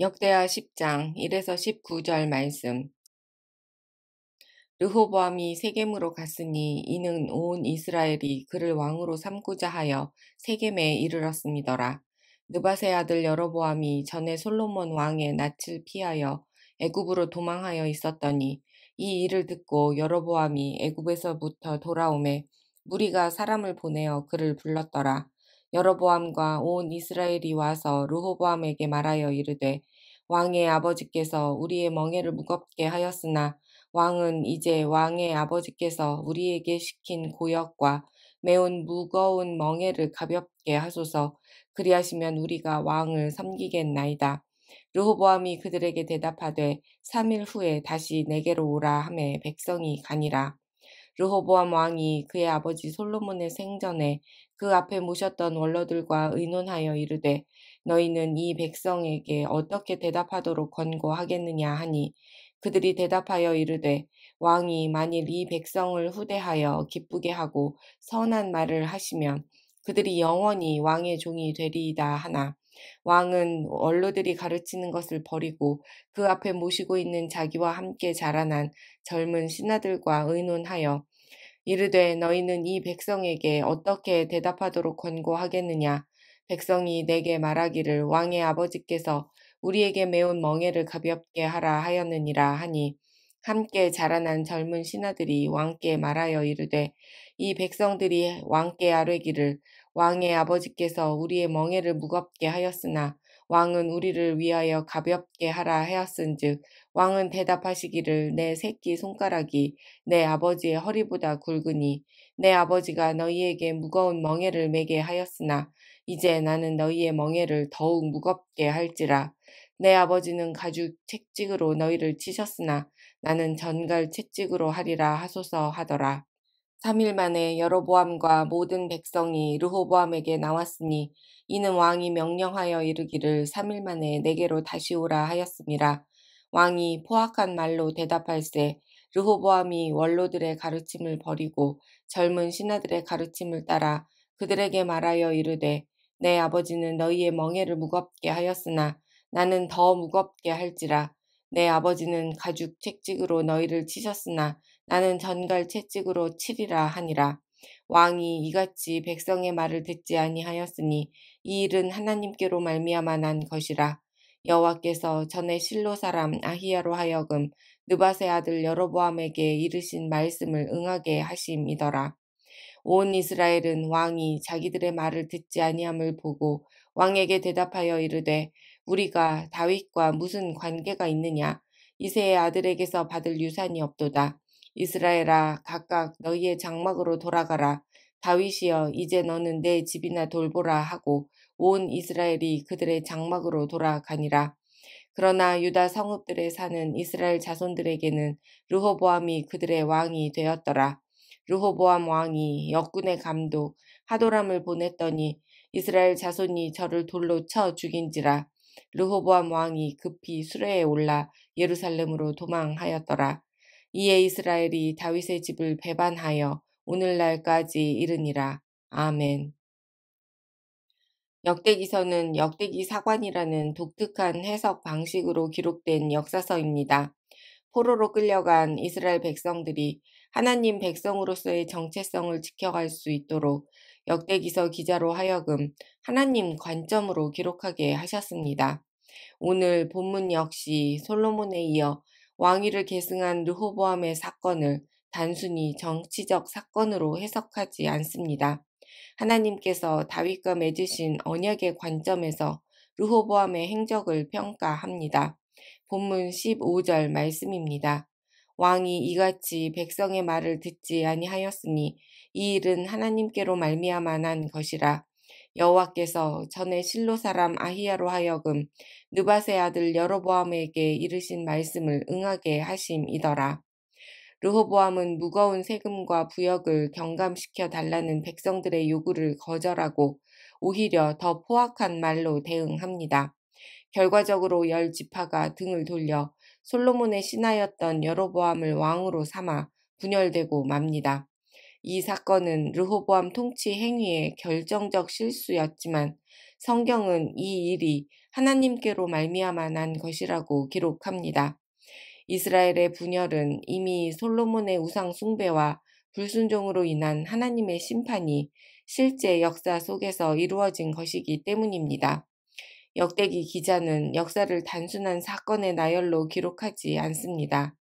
역대하 10장 1에서 19절 말씀. 르호보암이 세겜으로 갔으니 이는 온 이스라엘이 그를 왕으로 삼고자 하여 세겜에 이르렀음이더라. 느밧의 아들 여로보암이 전에 솔로몬 왕의 낯을 피하여 애굽으로 도망하여 있었더니 이 일을 듣고 여로보암이 애굽에서부터 돌아오매 무리가 사람을 보내어 그를 불렀더라. 여로보암과 온 이스라엘이 와서 르호보암에게 말하여 이르되 왕의 아버지께서 우리의 멍에를 무겁게 하였으나 왕은 이제 왕의 아버지께서 우리에게 시킨 고역과 매운 무거운 멍에를 가볍게 하소서. 그리하시면 우리가 왕을 섬기겠나이다. 르호보암이 그들에게 대답하되 3일 후에 다시 내게로 오라 하매 백성이 가니라. 르호보암 왕이 그의 아버지 솔로몬의 생전에 그 앞에 모셨던 원로들과 의논하여 이르되 너희는 이 백성에게 어떻게 대답하도록 권고하겠느냐 하니 그들이 대답하여 이르되 왕이 만일 이 백성을 후대하여 기쁘게 하고 선한 말을 하시면 그들이 영원히 왕의 종이 되리이다 하나 왕은 원로들이 가르치는 것을 버리고 그 앞에 모시고 있는 자기와 함께 자라난 젊은 신하들과 의논하여 이르되 너희는 이 백성에게 어떻게 대답하도록 권고하겠느냐. 백성이 내게 말하기를 왕의 아버지께서 우리에게 매운 멍에를 가볍게 하라 하였느니라 하니 함께 자라난 젊은 신하들이 왕께 말하여 이르되 이 백성들이 왕께 아뢰기를 왕의 아버지께서 우리의 멍에를 무겁게 하였으나 왕은 우리를 위하여 가볍게 하라 하였은즉 왕은 대답하시기를 내 새끼 손가락이 내 아버지의 허리보다 굵으니 내 아버지가 너희에게 무거운 멍에를 매게 하였으나 이제 나는 너희의 멍에를 더욱 무겁게 할지라. 내 아버지는 가죽 채찍으로 너희를 치셨으나 나는 전갈 채찍으로 하리라 하소서 하더라. 3일 만에 여로보암과 모든 백성이 르호보암에게 나왔으니 이는 왕이 명령하여 이르기를 3일 만에 내게로 다시 오라 하였음이라. 왕이 포악한 말로 대답할세 르호보암이 원로들의 가르침을 버리고 젊은 신하들의 가르침을 따라 그들에게 말하여 이르되 내 아버지는 너희의 멍에를 무겁게 하였으나 나는 더 무겁게 할지라. 내 아버지는 가죽 채찍으로 너희를 치셨으나 나는 전갈 채찍으로 치리라 하니라. 왕이 이같이 백성의 말을 듣지 아니하였으니 이 일은 하나님께로 말미암아 난 것이라. 여호와께서 전에 실로 사람 아히야로 하여금 느밧의 아들 여로보암에게 이르신 말씀을 응하게 하심이더라. 온 이스라엘은 왕이 자기들의 말을 듣지 아니함을 보고 왕에게 대답하여 이르되 우리가 다윗과 무슨 관계가 있느냐? 이새의 아들에게서 받을 유산이 없도다. 이스라엘아 각각 너희의 장막으로 돌아가라. 다윗이여 이제 너는 내 집이나 돌보라 하고 온 이스라엘이 그들의 장막으로 돌아가니라. 그러나 유다 성읍들에 사는 이스라엘 자손들에게는 르호보암이 그들의 왕이 되었더라. 르호보암 왕이 역군의 감독 하도람을 보냈더니 이스라엘 자손이 저를 돌로 쳐 죽인지라. 르호보암 왕이 급히 수레에 올라 예루살렘으로 도망하였더라. 이에 이스라엘이 다윗의 집을 배반하여 오늘날까지 이르니라. 아멘. 역대기서는 역대기 사관이라는 독특한 해석 방식으로 기록된 역사서입니다. 포로로 끌려간 이스라엘 백성들이 하나님 백성으로서의 정체성을 지켜갈 수 있도록 역대기서 기자로 하여금 하나님 관점으로 기록하게 하셨습니다. 오늘 본문 역시 솔로몬에 이어 왕위를 계승한 르호보암의 사건을 단순히 정치적 사건으로 해석하지 않습니다. 하나님께서 다윗과 맺으신 언약의 관점에서 르호보암의 행적을 평가합니다. 본문 15절 말씀입니다. 왕이 이같이 백성의 말을 듣지 아니하였으니 이 일은 하나님께로 말미암아 난 것이라. 여호와께서 전에 실로 사람 아히야로 하여금 느밧의 아들 여로보암에게 이르신 말씀을 응하게 하심이더라. 르호보암은 무거운 세금과 부역을 경감시켜 달라는 백성들의 요구를 거절하고 오히려 더 포악한 말로 대응합니다. 결과적으로 10지파가 등을 돌려 솔로몬의 신하였던 여로보암을 왕으로 삼아 분열되고 맙니다. 이 사건은 르호보암 통치 행위의 결정적 실수였지만 성경은 이 일이 하나님께로 말미암아 난 것이라고 기록합니다. 이스라엘의 분열은 이미 솔로몬의 우상 숭배와 불순종으로 인한 하나님의 심판이 실제 역사 속에서 이루어진 것이기 때문입니다. 역대기 기자는 역사를 단순한 사건의 나열로 기록하지 않습니다.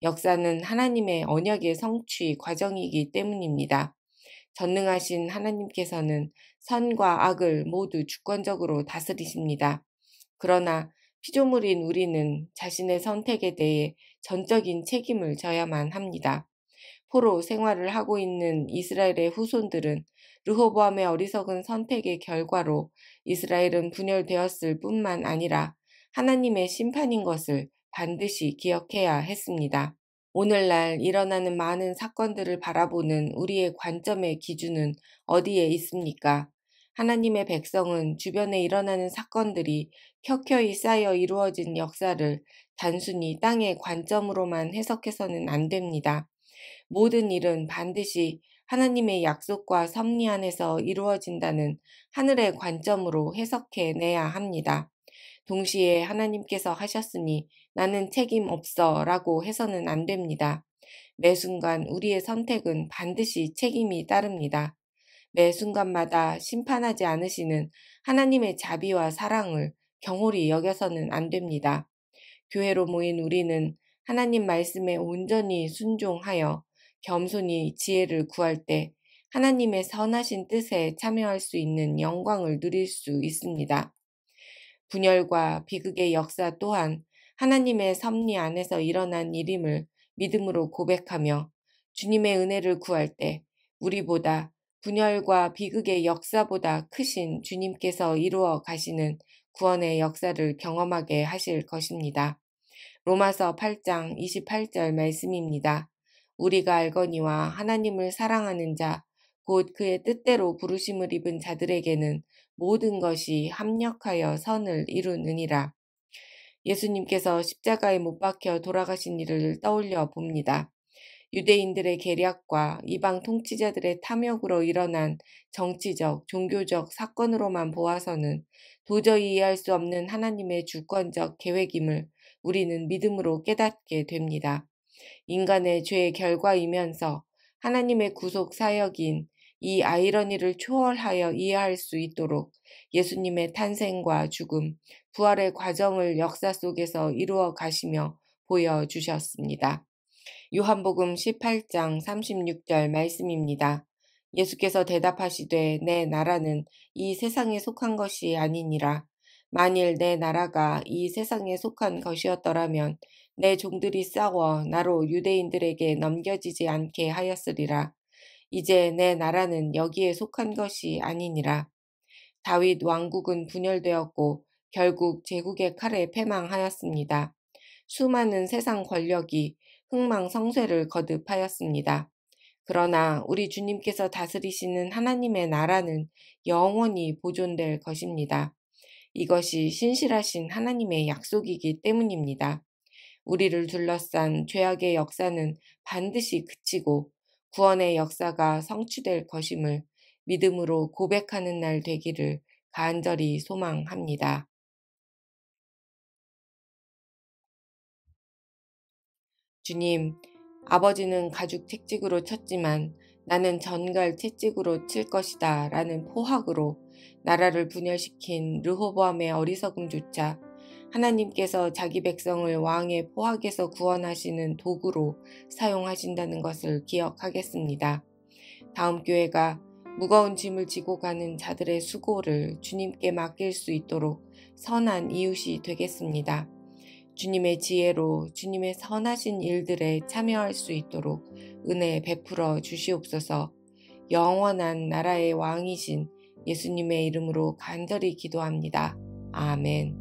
역사는 하나님의 언약의 성취 과정이기 때문입니다. 전능하신 하나님께서는 선과 악을 모두 주권적으로 다스리십니다. 그러나 피조물인 우리는 자신의 선택에 대해 전적인 책임을 져야만 합니다. 포로 생활을 하고 있는 이스라엘의 후손들은 르호보암의 어리석은 선택의 결과로 이스라엘은 분열되었을 뿐만 아니라 하나님의 심판인 것을 반드시 기억해야 했습니다. 오늘날 일어나는 많은 사건들을 바라보는 우리의 관점의 기준은 어디에 있습니까? 하나님의 백성은 주변에 일어나는 사건들이 켜켜이 쌓여 이루어진 역사를 단순히 땅의 관점으로만 해석해서는 안 됩니다. 모든 일은 반드시 하나님의 약속과 섭리 안에서 이루어진다는 하늘의 관점으로 해석해내야 합니다. 동시에 하나님께서 하셨으니 나는 책임 없어 라고 해서는 안 됩니다. 매 순간 우리의 선택은 반드시 책임이 따릅니다. 매 순간마다 심판하지 않으시는 하나님의 자비와 사랑을 경홀히 여겨서는 안 됩니다. 교회로 모인 우리는 하나님 말씀에 온전히 순종하여 겸손히 지혜를 구할 때 하나님의 선하신 뜻에 참여할 수 있는 영광을 누릴 수 있습니다. 분열과 비극의 역사 또한 하나님의 섭리 안에서 일어난 일임을 믿음으로 고백하며 주님의 은혜를 구할 때 우리보다 분열과 비극의 역사보다 크신 주님께서 이루어 가시는 구원의 역사를 경험하게 하실 것입니다. 로마서 8장 28절 말씀입니다. 우리가 알거니와 하나님을 사랑하는 자, 곧 그의 뜻대로 부르심을 입은 자들에게는 모든 것이 합력하여 선을 이루느니라. 예수님께서 십자가에 못 박혀 돌아가신 일을 떠올려 봅니다. 유대인들의 계략과 이방 통치자들의 탐욕으로 일어난 정치적, 종교적 사건으로만 보아서는 도저히 이해할 수 없는 하나님의 주권적 계획임을 우리는 믿음으로 깨닫게 됩니다. 인간의 죄의 결과이면서 하나님의 구속 사역인 이 아이러니를 초월하여 이해할 수 있도록 예수님의 탄생과 죽음, 부활의 과정을 역사 속에서 이루어 가시며 보여주셨습니다. 요한복음 18장 36절 말씀입니다. 예수께서 대답하시되 내 나라는 이 세상에 속한 것이 아니니라. 만일 내 나라가 이 세상에 속한 것이었더라면 내 종들이 싸워 나로 유대인들에게 넘겨지지 않게 하였으리라. 이제 내 나라는 여기에 속한 것이 아니니라. 다윗 왕국은 분열되었고 결국 제국의 칼에 패망하였습니다. 수많은 세상 권력이 흥망성쇠를 거듭하였습니다. 그러나 우리 주님께서 다스리시는 하나님의 나라는 영원히 보존될 것입니다. 이것이 신실하신 하나님의 약속이기 때문입니다. 우리를 둘러싼 죄악의 역사는 반드시 그치고 구원의 역사가 성취될 것임을 믿음으로 고백하는 날 되기를 간절히 소망합니다. 주님, 아버지는 가죽 채찍으로 쳤지만 나는 전갈 채찍으로 칠 것이다 라는 포학으로 나라를 분열시킨 르호보암의 어리석음조차 하나님께서 자기 백성을 왕의 포학에서 구원하시는 도구로 사용하신다는 것을 기억하겠습니다. 다음 교회가 무거운 짐을 지고 가는 자들의 수고를 주님께 맡길 수 있도록 선한 이웃이 되겠습니다. 주님의 지혜로 주님의 선하신 일들에 참여할 수 있도록 은혜 베풀어 주시옵소서. 영원한 나라의 왕이신 예수님의 이름으로 간절히 기도합니다. 아멘.